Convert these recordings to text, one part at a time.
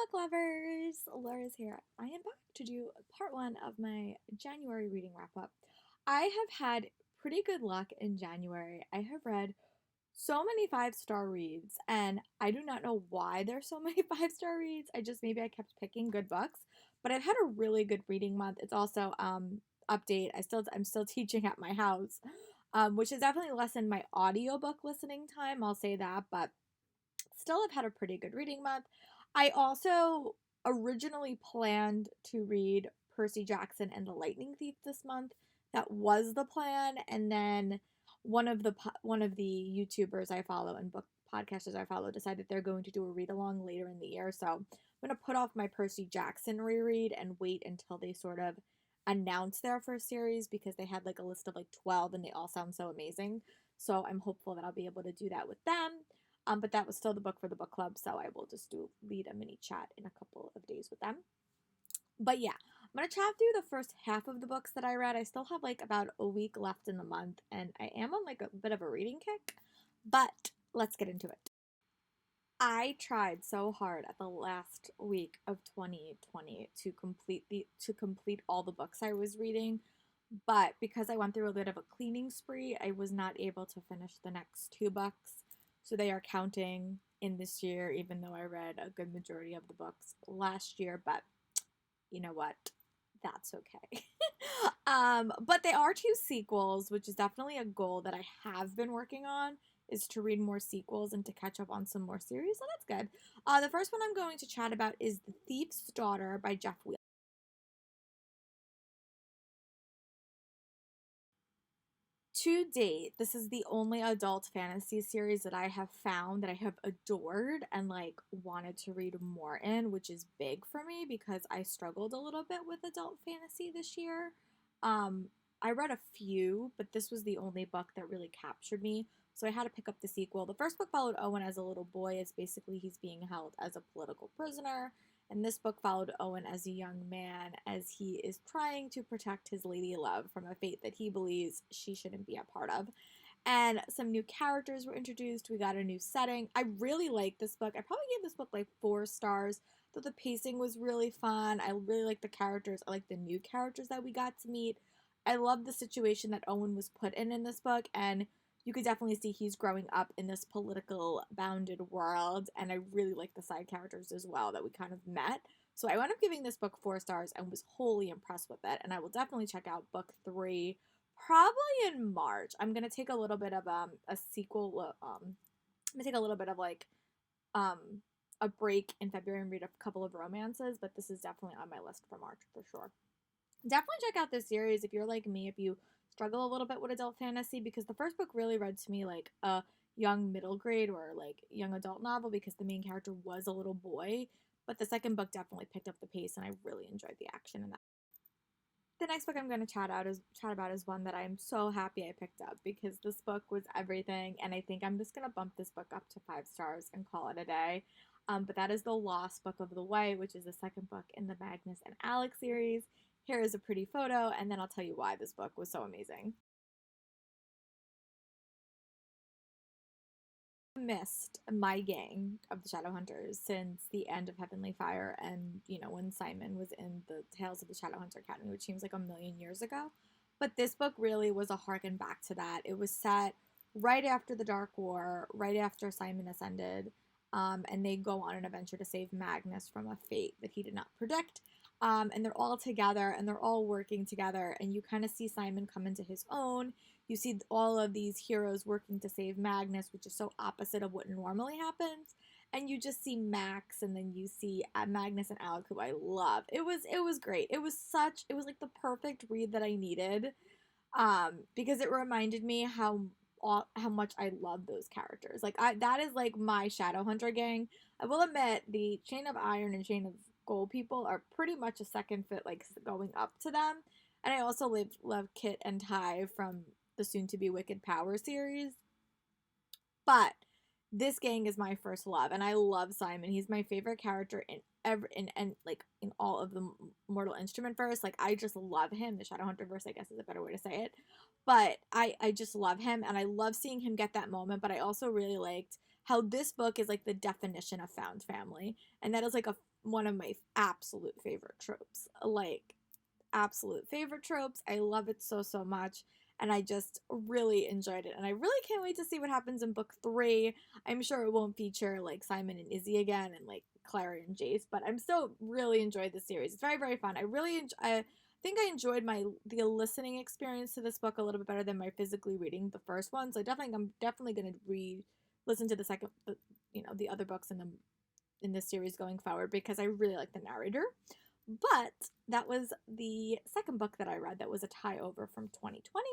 book lovers! Laura's here. I am back to do part one of my January reading wrap up. I have had pretty good luck in January. I have read so many five-star reads, and I do not know why there's so many five-star reads. Maybe I kept picking good books, but I've had a really good reading month. It's also update. I'm still teaching at my house, which has definitely lessened my audiobook listening time. I'll say that, but still have had a pretty good reading month. I also originally planned to read Percy Jackson and the Lightning Thief this month. That was the plan, and then one of the YouTubers I follow and book podcasters I follow decided they're going to do a read along later in the year. So I'm going to put off my Percy Jackson reread and wait until they sort of announce their first series because they had like a list of like 12 and they all sound so amazing. So I'm hopeful that I'll be able to do that with them. But that was still the book for the book club, so I will just lead a mini chat in a couple of days with them. But yeah, I'm gonna chat through the first half of the books that I read. I still have like about a week left in the month, and I am on like a bit of a reading kick. But let's get into it. I tried so hard at the last week of 2020 to complete all the books I was reading, but because I went through a bit of a cleaning spree, I was not able to finish the next two books. So they are counting in this year, even though I read a good majority of the books last year. But you know what? That's okay. But they are two sequels, which is definitely a goal that I have been working on, is to read more sequels and to catch up on some more series. So that's good. The first one I'm going to chat about is The Thief's Daughter by Jeff Wheeler. To date, this is the only adult fantasy series that I have found that I have adored and like wanted to read more in, which is big for me because I struggled a little bit with adult fantasy this year. Um, I read a few, but this was the only book that really captured me. So I had to pick up the sequel. The first book followed Owen as a little boy, as basically he's being held as a political prisoner. And this book followed Owen as a young man as he is trying to protect his lady love from a fate that he believes she shouldn't be a part of. And some new characters were introduced. We got a new setting. I really like this book. I probably gave this book like 4 stars. Though the pacing was really fun. I really like the characters. I like the new characters that we got to meet. I love the situation that Owen was put in this book, and you could definitely see he's growing up in this political bounded world, and I really like the side characters as well that we kind of met. So I wound up giving this book 4 stars and was wholly impressed with it, and I will definitely check out book 3 probably in March. I'm gonna take a little bit of a sequel. I'm gonna take a little bit of like um a break in February and read a couple of romances, but this is definitely on my list for March for sure. Definitely check out this series if you're like me, if you struggle a little bit with adult fantasy, because the first book really read to me like a young middle grade or like young adult novel because the main character was a little boy. But the second book definitely picked up the pace and I really enjoyed the action in that. The next book I'm going to chat about is one that I am so happy I picked up because this book was everything, and I think I'm just going to bump this book up to 5 stars and call it a day. But that is The Lost Book of the Way, which is the second book in the Magnus and Alex series. Here is a pretty photo, and then I'll tell you why this book was so amazing. Missed my gang of the Shadowhunters since the end of Heavenly Fire, and when Simon was in the Tales of the Shadowhunter Academy, which seems like a million years ago. But this book really was a harken back to that. It was set right after the Dark War, right after Simon ascended, and they go on an adventure to save Magnus from a fate that he did not predict. And they're all together and they're all working together, and you kind of see Simon come into his own. You see all of these heroes working to save Magnus, which is so opposite of what normally happens. And you just see Max, and then you see Magnus and Alec, who I love. It was great. It was like the perfect read that I needed, because it reminded me how much I love those characters. Like that is like my Shadowhunter gang. I will admit the Chain of Iron and Chain of Gold people are pretty much a second fit, like going up to them. And I also love Kit and Ty from the soon to be Wicked Power series. But this gang is my first love, and I love Simon. He's my favorite character in every in like in all of the Mortal Instrument verse. Like I just love him. The Shadowhunter verse, I guess, is a better way to say it. But I just love him, and I love seeing him get that moment. But I also really liked how this book is like the definition of found family, and that is like one of my absolute favorite tropes. Like, absolute favorite tropes. I love it so, so much. And I just really enjoyed it. And I really can't wait to see what happens in book 3. I'm sure it won't feature like Simon and Izzy again and like Clara and Jace, but I'm still really enjoyed the series. It's very, very fun. I think I enjoyed the listening experience to this book a little bit better than my physically reading the first one. So I'm definitely gonna listen to the other books in this series going forward because I really like the narrator. But that was the second book that I read that was a tie over from 2020.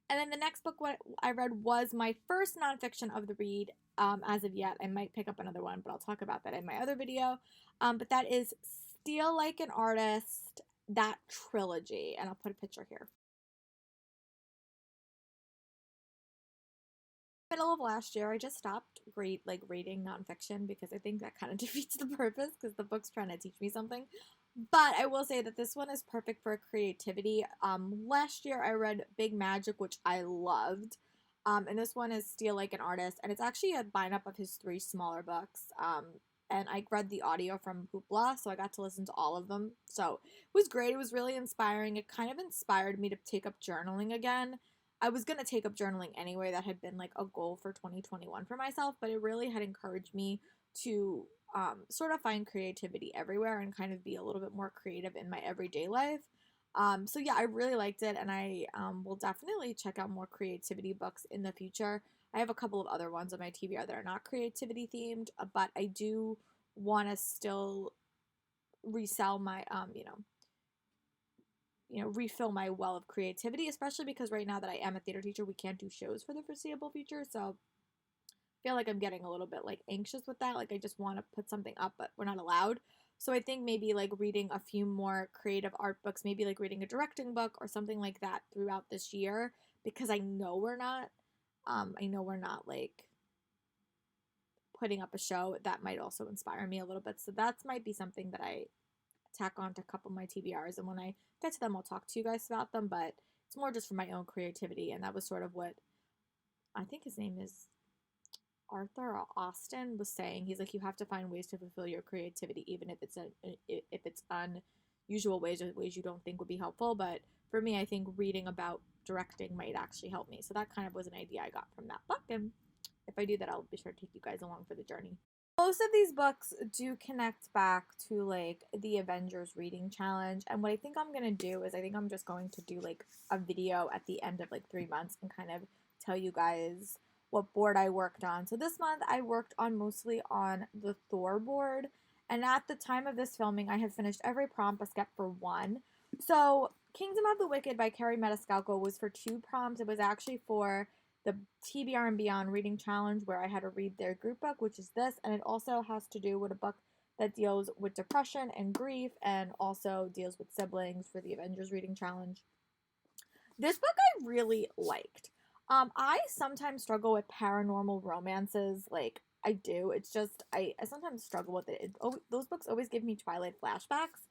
And then the next book what I read was my first nonfiction of the read as of yet. I might pick up another one, but I'll talk about that in my other video. But that is Steal Like an Artist, that trilogy. And I'll put a picture here. Middle of last year, I just stopped reading nonfiction because I think that kind of defeats the purpose because the book's trying to teach me something. But I will say that this one is perfect for creativity. Last year I read Big Magic, which I loved. And this one is Steal Like an Artist, and it's actually a bind-up of his 3 smaller books. And I read the audio from Hoopla, so I got to listen to all of them. So it was great. It was really inspiring. It kind of inspired me to take up journaling again. I was going to take up journaling anyway. That had been like a goal for 2021 for myself, but it really had encouraged me to sort of find creativity everywhere and kind of be a little bit more creative in my everyday life. So yeah, I really liked it, and I will definitely check out more creativity books in the future. I have a couple of other ones on my TBR that are not creativity themed, but I do want to still resell my refill my well of creativity, especially because right now that I am a theater teacher, we can't do shows for the foreseeable future. So I feel like I'm getting a little bit like anxious with that. Like I just want to put something up, but we're not allowed. So I think maybe like reading a few more creative art books, maybe like reading a directing book or something like that throughout this year, because I know we're not like putting up a show. That might also inspire me a little bit. So that might be something that I tack on to a couple of my TBRs, and when I get to them I'll talk to you guys about them, but it's more just for my own creativity. And that was sort of what I think his name is Arthur or Austin was saying. He's like, you have to find ways to fulfill your creativity, even if it's unusual ways or ways you don't think would be helpful. But for me, I think reading about directing might actually help me. So that kind of was an idea I got from that book, and if I do that, I'll be sure to take you guys along for the journey. Most of these books do connect back to like the Avengers reading challenge, and what I think I'm gonna do is I think I'm just going to do like a video at the end of like 3 months and kind of tell you guys what board I worked on. So this month I worked on mostly on the Thor board, and at the time of this filming I have finished every prompt except for one. So Kingdom of the Wicked by Carrie Maniscalco was for 2 prompts. It was actually for the TBR and Beyond reading challenge where I had to read their group book, which is this, and it also has to do with a book that deals with depression and grief and also deals with siblings for the Avengers reading challenge. This book I really liked. I sometimes struggle with paranormal romances, like I do. It's just I sometimes struggle with it. Those books always give me Twilight flashbacks,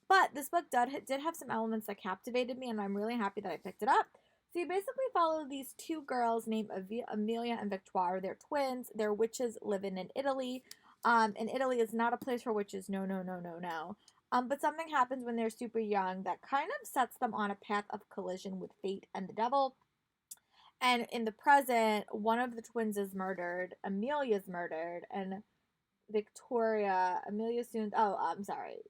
but this book did have some elements that captivated me, and I'm really happy that I picked it up. So you basically follow these 2 girls named Amelia and Victoire. They're twins. They're witches living in Italy. And Italy is not a place for witches. No, no, no, no, no. But something happens when they're super young that kind of sets them on a path of collision with fate and the devil. And in the present, one of the twins is murdered. Amelia's murdered, and Amelia soon. Oh, I'm sorry.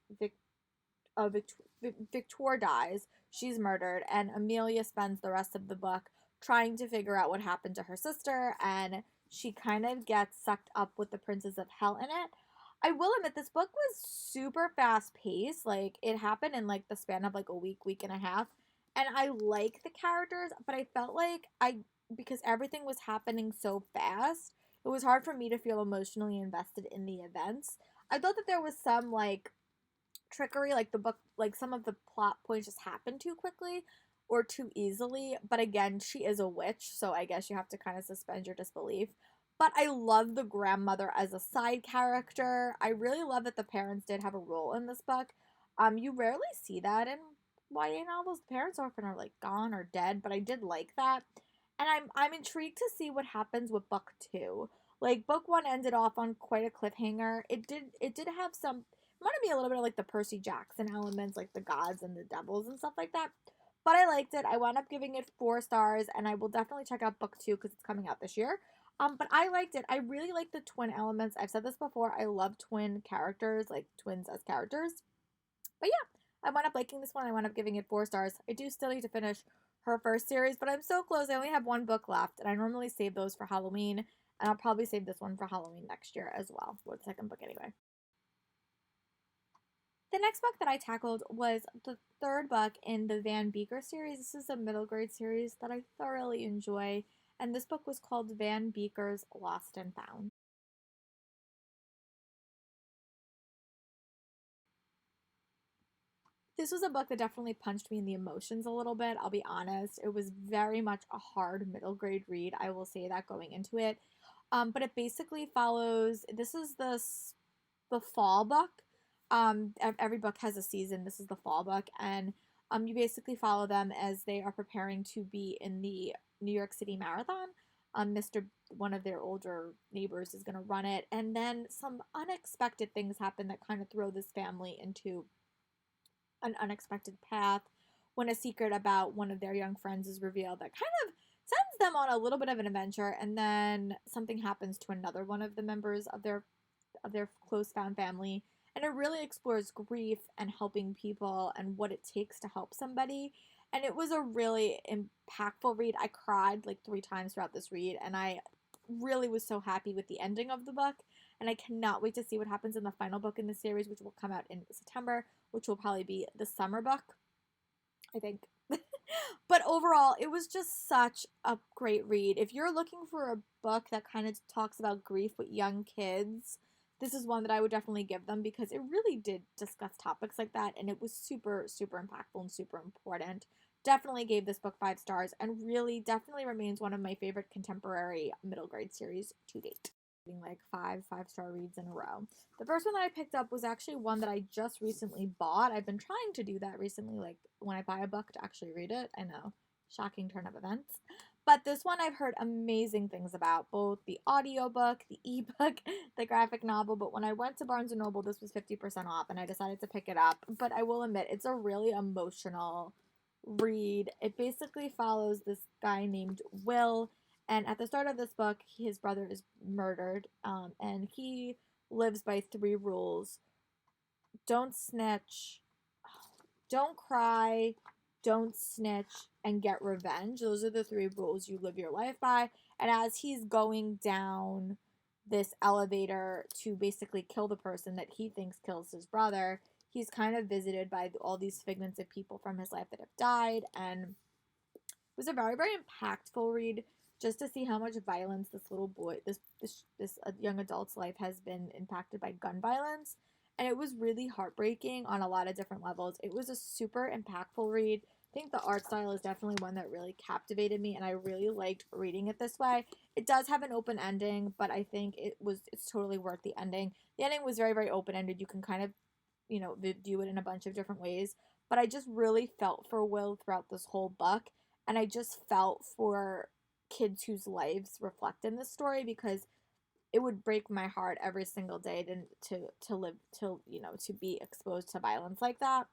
Victoire dies. She's murdered, and Amelia spends the rest of the book trying to figure out what happened to her sister, and she kind of gets sucked up with the Princes of Hell in it. I will admit this book was super fast paced. Like it happened in like the span of like a week and a half. And I like the characters, but I felt like because everything was happening so fast, it was hard for me to feel emotionally invested in the events. I thought that there was some like trickery, like the book, like some of the plot points just happened too quickly or too easily. But again, she is a witch, so I guess you have to kind of suspend your disbelief. But I love the grandmother as a side character. I really love that the parents did have a role in this book. You rarely see that in YA novels. The parents often are like gone or dead, but I did like that. And I'm intrigued to see what happens with book 2. Like book one ended off on quite a cliffhanger. It did have some, reminded me a little bit of like the Percy Jackson elements, like the gods and the devils and stuff like that. But I liked it. I wound up giving it 4 stars, and I will definitely check out book two because it's coming out this year. But I liked it. I really like the twin elements. I've said this before. I love twin characters, like twins as characters. But yeah, I wound up liking this one. I wound up giving it 4 stars. I do still need to finish her first series, but I'm so close. I only have one book left, and I normally save those for Halloween, and I'll probably save this one for Halloween next year as well, for the second book anyway. The next book that I tackled was the third book in the Van Beeker series. This is a middle grade series that I thoroughly enjoy, and this book was called Van Beeker's Lost and Found. This was a book that definitely punched me in the emotions a little bit. I'll be honest. It was very much a hard middle grade read. I will say that going into it. But it basically follows. This is the fall book. Every book has a season. This is the fall book, and you basically follow them as they are preparing to be in the New York City Marathon. Mr. One of their older neighbors is going to run it, and then some unexpected things happen that kind of throw this family into an unexpected path when a secret about one of their young friends is revealed that kind of sends them on a little bit of an adventure, and then something happens to another one of the members of their close found family, and it really explores grief and helping people and what it takes to help somebody. And it was a really impactful read. I cried like 3 times throughout this read, and I really was so happy with the ending of the book, and I cannot wait to see what happens in the final book in the series, which will come out in September, which will probably be the summer book, I think. But overall, it was just such a great read. If you're looking for a book that kind of talks about grief with young kids, this is one that I would definitely give them because it really did discuss topics like that, and it was super, super impactful and super important. Definitely gave this book 5 stars, and really definitely remains one of my favorite contemporary middle grade series to date. Like 5 5-star reads in a row. The first one that I picked up was actually one that I just recently bought. I've been trying to do that recently, like when I buy a book to actually read it. I know, shocking turn of events. But this one I've heard amazing things about, both the audiobook, the ebook, the graphic novel. But when I went to Barnes & Noble, this was 50% off, and I decided to pick it up. But I will admit, it's a really emotional read. It basically follows this guy named Will, and at the start of this book, his brother is murdered, and he lives by 3 rules: don't snitch, don't cry, don't snitch, and get revenge. Those are the 3 rules you live your life by. And as he's going down this elevator to basically kill the person that he thinks kills his brother, he's kind of visited by all these figments of people from his life that have died. And it was a very, very impactful read, just to see how much violence this little boy, this young adult's life has been impacted by gun violence. And it was really heartbreaking on a lot of different levels. It was a super impactful read. I think the art style is definitely one that really captivated me, and I really liked reading it this way. It does have an open ending, but I think it's totally worth the ending. The ending was very, very open ended. You can kind of, view it in a bunch of different ways. But I just really felt for Will throughout this whole book, and I just felt for kids whose lives reflect in this story, because it would break my heart every single day to live to be exposed to violence like that.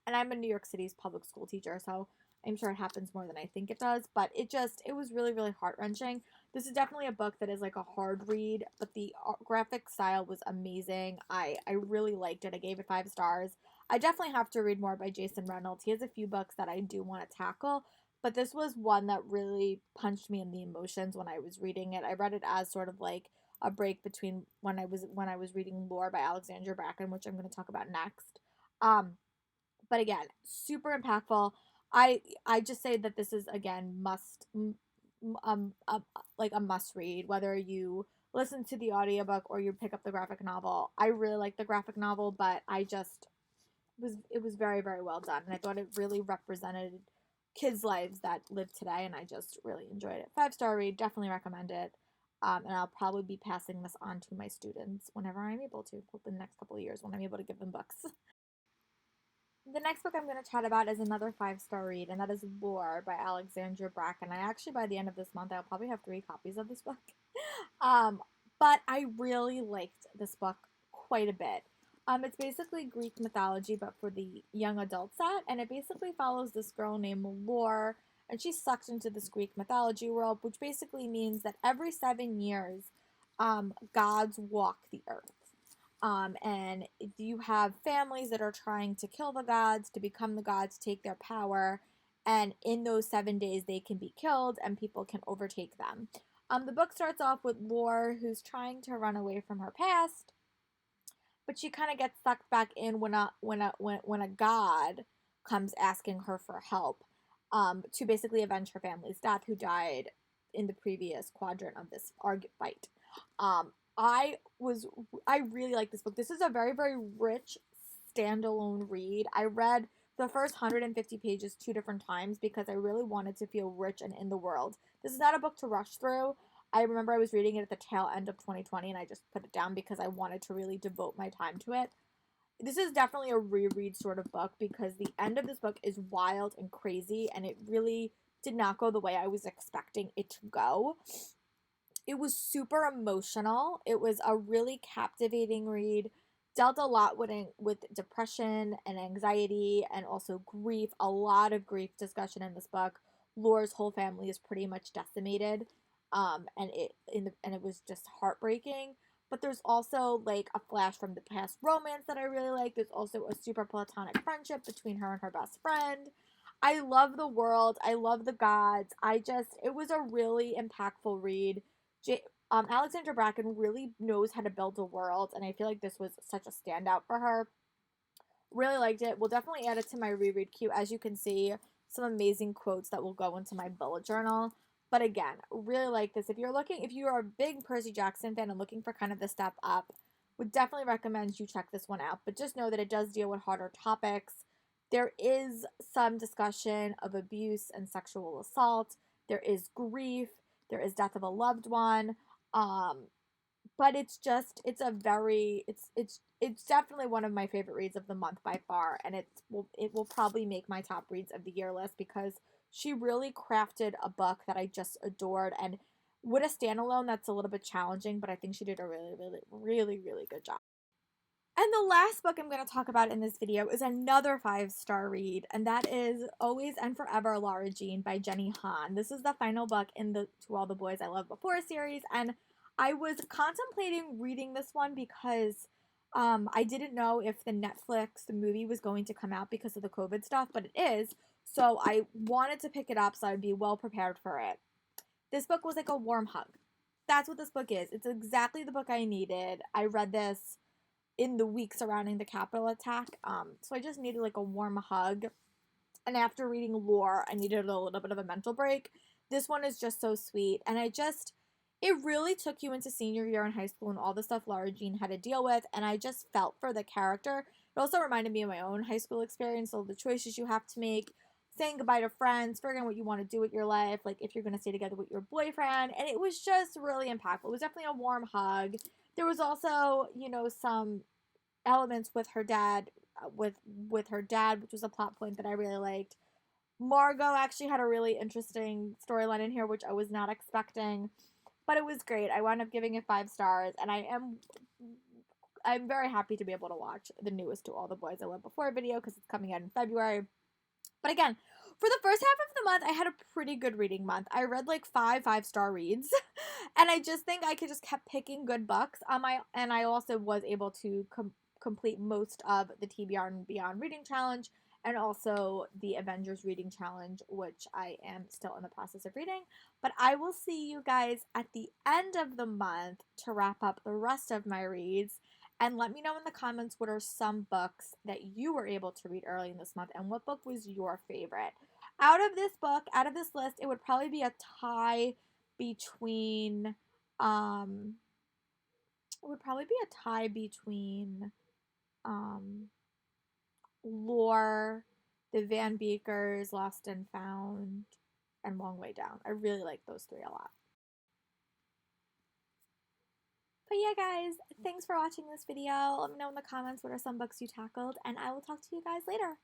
And I'm a New York City's public school teacher, so I'm sure it happens more than I think it does. But it was really, really heart wrenching. This is definitely a book that is like a hard read, but the graphic style was amazing. I really liked it. I gave it 5 stars. I definitely have to read more by Jason Reynolds. He has a few books that I do want to tackle, but this was one that really punched me in the emotions when I was reading it. I read it as sort of like a break between when I was reading Lore by Alexandra Bracken, which I'm going to talk about next. But again, super impactful. I just say that this is again like a must read, whether you listen to the audiobook or you pick up the graphic novel. I really like the graphic novel, but it was very, very well done, and I thought it really represented kids' lives that live today, and I just really enjoyed it. 5-star read, definitely recommend it. And I'll probably be passing this on to my students whenever I'm able to, hope in the next couple of years when I'm able to give them books. The next book I'm going to chat about is another 5-star read, and that is Lore by Alexandra Bracken. I actually, by the end of this month, I'll probably have 3 copies of this book. Um, but I really liked this book quite a bit. It's basically Greek mythology, but for the young adult set, and it basically follows this girl named Lore, and she's sucked into this Greek mythology world, which basically means that every 7 years, gods walk the earth. And you have families that are trying to kill the gods, to become the gods, take their power, and in those 7 days they can be killed and people can overtake them. The book starts off with Lore, who's trying to run away from her past, but she kind of gets sucked back in when a god comes asking her for help, to basically avenge her family's death, who died in the previous quadrant of this fight. Um, I was I really like this book. This is a very very rich standalone read. I read the first 150 pages 2 different times because I really wanted to feel rich and in the world. This is not a book to rush through. I remember I was reading it at the tail end of 2020 and I just put it down because I wanted to really devote my time to it. This is definitely a reread sort of book because the end of this book is wild and crazy and it really did not go the way I was expecting it to go. It was super emotional. It was a really captivating read. Dealt a lot with depression and anxiety and also grief. A lot of grief discussion in this book. Lore's whole family is pretty much decimated, and it was just heartbreaking. But there's also like a flash from the past romance that I really like. There's also a super platonic friendship between her and her best friend. I love the world. I love the gods. It was a really impactful read. J- Alexandra Bracken really knows how to build a world, and I feel like this was such a standout for her. Really liked it. We'll definitely add it to my reread queue. As you can see, some amazing quotes that will go into my bullet journal. But again, really like this. If you are a big Percy Jackson fan and looking for kind of the step up, would definitely recommend you check this one out. But just know that it does deal with harder topics. There is some discussion of abuse and sexual assault. There is grief. There is death of a loved one. Um, but it's definitely one of my favorite reads of the month by far, and it will probably make my top reads of the year list because she really crafted a book that I just adored, and with a standalone that's a little bit challenging, but I think she did a really really really really good job. And the last book I'm going to talk about in this video is another 5-star read, and that is Always and Forever Lara Jean by Jenny Han. This is the final book in the To All the Boys I Loved Before series, and I was contemplating reading this one because I didn't know if the movie was going to come out because of the COVID stuff, but it is. So I wanted to pick it up so I'd be well prepared for it. This book was like a warm hug. That's what this book is. It's exactly the book I needed. I read this in the week surrounding the Capitol attack. So I just needed like a warm hug. And after reading Lore, I needed a little bit of a mental break. This one is just so sweet. It really took you into senior year in high school and all the stuff Lara Jean had to deal with. And I just felt for the character. It also reminded me of my own high school experience, all the choices you have to make, saying goodbye to friends, figuring out what you want to do with your life, like if you're going to stay together with your boyfriend. And it was just really impactful. It was definitely a warm hug. There was also, some elements with her dad, with her dad, which was a plot point that I really liked. Margot actually had a really interesting storyline in here, which I was not expecting, but it was great. I wound up giving it 5 stars, and I'm very happy to be able to watch the newest To All the Boys I Loved Before video because it's coming out in February. But again, for the first half of the month, I had a pretty good reading month. I read like 5-star reads, and I just think I could just kept picking good books. I also was able to complete most of the TBR and Beyond Reading Challenge and also the Avengers Reading Challenge, which I am still in the process of reading. But I will see you guys at the end of the month to wrap up the rest of my reads. And let me know in the comments what are some books that you were able to read early in this month and what book was your favorite. Out of this list, it would probably be a tie between um it would probably be a tie between um Lore, The Van Beekers, Lost and Found, and Long Way Down. I really like those three a lot. But yeah, guys, thanks for watching this video. Let me know in the comments what are some books you tackled, and I will talk to you guys later.